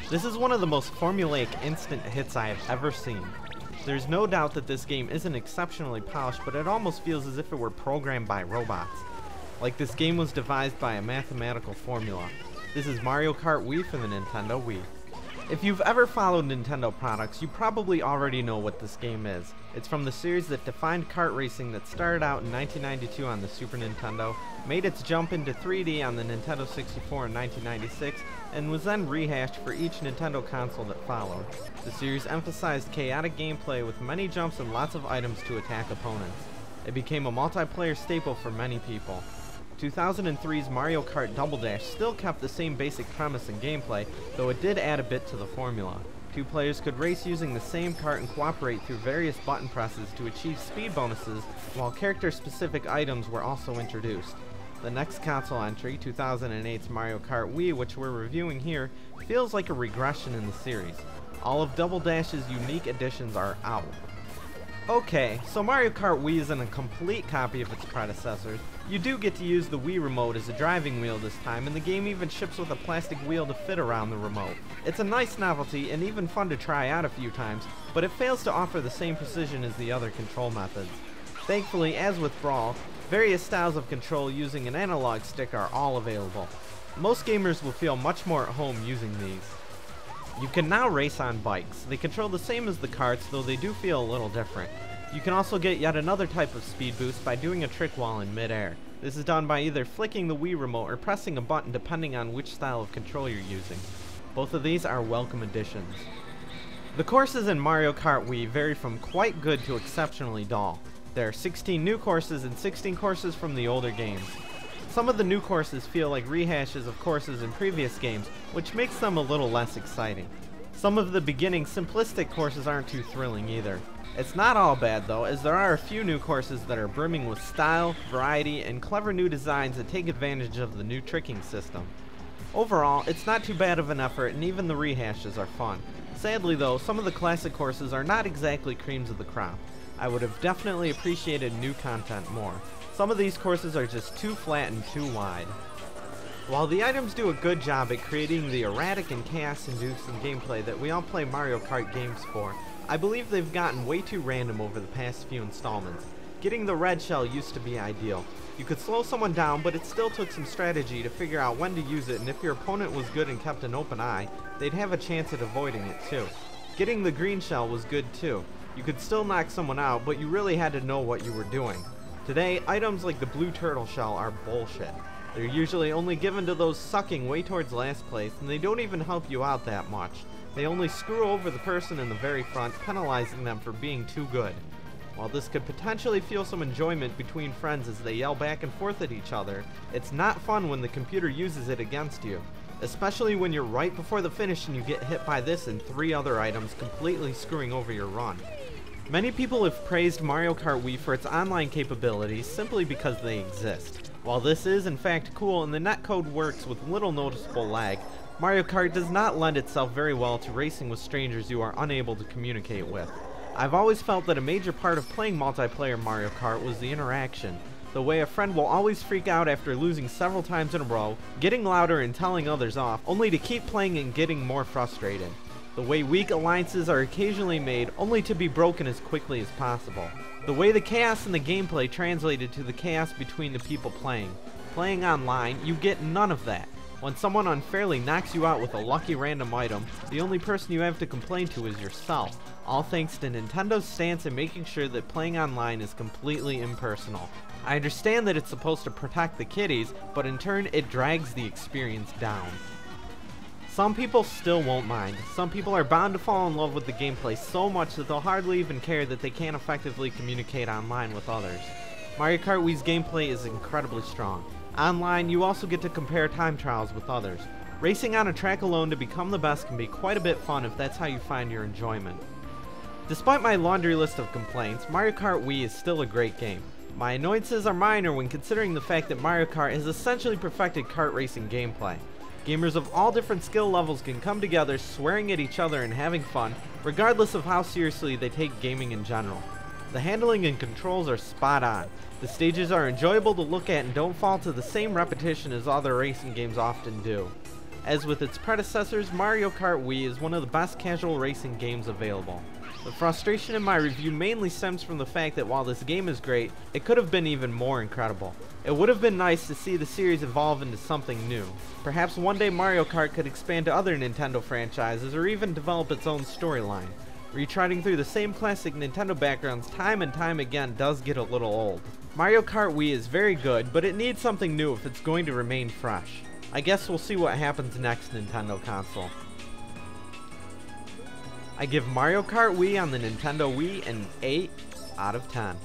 This is one of the most formulaic instant hits I have ever seen. There's no doubt that this game isn't exceptionally polished, but it almost feels as if it were programmed by robots. Like this game was devised by a mathematical formula. This is Mario Kart Wii for the Nintendo Wii. If you've ever followed Nintendo products, you probably already know what this game is. It's from the series that defined kart racing that started out in 1992 on the Super Nintendo, made its jump into 3D on the Nintendo 64 in 1996, and was then rehashed for each Nintendo console that followed. The series emphasized chaotic gameplay with many jumps and lots of items to attack opponents. It became a multiplayer staple for many people. 2003's Mario Kart Double Dash still kept the same basic premise and gameplay, though it did add a bit to the formula. Two players could race using the same kart and cooperate through various button presses to achieve speed bonuses, while character-specific items were also introduced. The next console entry, 2008's Mario Kart Wii, which we're reviewing here, feels like a regression in the series. All of Double Dash's unique additions are out. Okay, so Mario Kart Wii isn't a complete copy of its predecessors. You do get to use the Wii remote as a driving wheel this time, and the game even ships with a plastic wheel to fit around the remote. It's a nice novelty and even fun to try out a few times, but it fails to offer the same precision as the other control methods. Thankfully, as with Brawl, various styles of control using an analog stick are all available. Most gamers will feel much more at home using these. You can now race on bikes. They control the same as the karts, though they do feel a little different. You can also get yet another type of speed boost by doing a trick while in midair. This is done by either flicking the Wii remote or pressing a button depending on which style of control you're using. Both of these are welcome additions. The courses in Mario Kart Wii vary from quite good to exceptionally dull. There are 16 new courses and 16 courses from the older games. Some of the new courses feel like rehashes of courses in previous games, which makes them a little less exciting. Some of the beginning simplistic courses aren't too thrilling either. It's not all bad though, as there are a few new courses that are brimming with style, variety, and clever new designs that take advantage of the new tricking system. Overall, it's not too bad of an effort, and even the rehashes are fun. Sadly though, some of the classic courses are not exactly creams of the crop. I would have definitely appreciated new content more. Some of these courses are just too flat and too wide. While the items do a good job at creating the erratic and chaos-inducing gameplay that we all play Mario Kart games for, I believe they've gotten way too random over the past few installments. Getting the red shell used to be ideal. You could slow someone down, but it still took some strategy to figure out when to use it, and if your opponent was good and kept an open eye, they'd have a chance at avoiding it too. Getting the green shell was good too. You could still knock someone out, but you really had to know what you were doing. Today, items like the blue turtle shell are bullshit. They're usually only given to those sucking way towards last place, and they don't even help you out that much. They only screw over the person in the very front, penalizing them for being too good. While this could potentially fuel some enjoyment between friends as they yell back and forth at each other, it's not fun when the computer uses it against you. Especially when you're right before the finish and you get hit by this and 3 other items, completely screwing over your run. Many people have praised Mario Kart Wii for its online capabilities simply because they exist. While this is in fact cool and the netcode works with little noticeable lag, Mario Kart does not lend itself very well to racing with strangers you are unable to communicate with. I've always felt that a major part of playing multiplayer Mario Kart was the interaction. The way a friend will always freak out after losing several times in a row, getting louder and telling others off, only to keep playing and getting more frustrated. The way weak alliances are occasionally made only to be broken as quickly as possible. The way the chaos in the gameplay translated to the chaos between the people playing. Playing online, you get none of that. When someone unfairly knocks you out with a lucky random item, the only person you have to complain to is yourself. All thanks to Nintendo's stance in making sure that playing online is completely impersonal. I understand that it's supposed to protect the kiddies, but in turn it drags the experience down. Some people still won't mind. Some people are bound to fall in love with the gameplay so much that they'll hardly even care that they can't effectively communicate online with others. Mario Kart Wii's gameplay is incredibly strong. Online, you also get to compare time trials with others. Racing on a track alone to become the best can be quite a bit fun if that's how you find your enjoyment. Despite my laundry list of complaints, Mario Kart Wii is still a great game. My annoyances are minor when considering the fact that Mario Kart has essentially perfected kart racing gameplay. Gamers of all different skill levels can come together swearing at each other and having fun, regardless of how seriously they take gaming in general. The handling and controls are spot on. The stages are enjoyable to look at and don't fall to the same repetition as other racing games often do. As with its predecessors, Mario Kart Wii is one of the best casual racing games available. The frustration in my review mainly stems from the fact that while this game is great, it could have been even more incredible. It would have been nice to see the series evolve into something new. Perhaps one day Mario Kart could expand to other Nintendo franchises or even develop its own storyline. Retreading through the same classic Nintendo backgrounds time and time again does get a little old. Mario Kart Wii is very good, but it needs something new if it's going to remain fresh. I guess we'll see what happens next Nintendo console. I give Mario Kart Wii on the Nintendo Wii an 8 out of 10.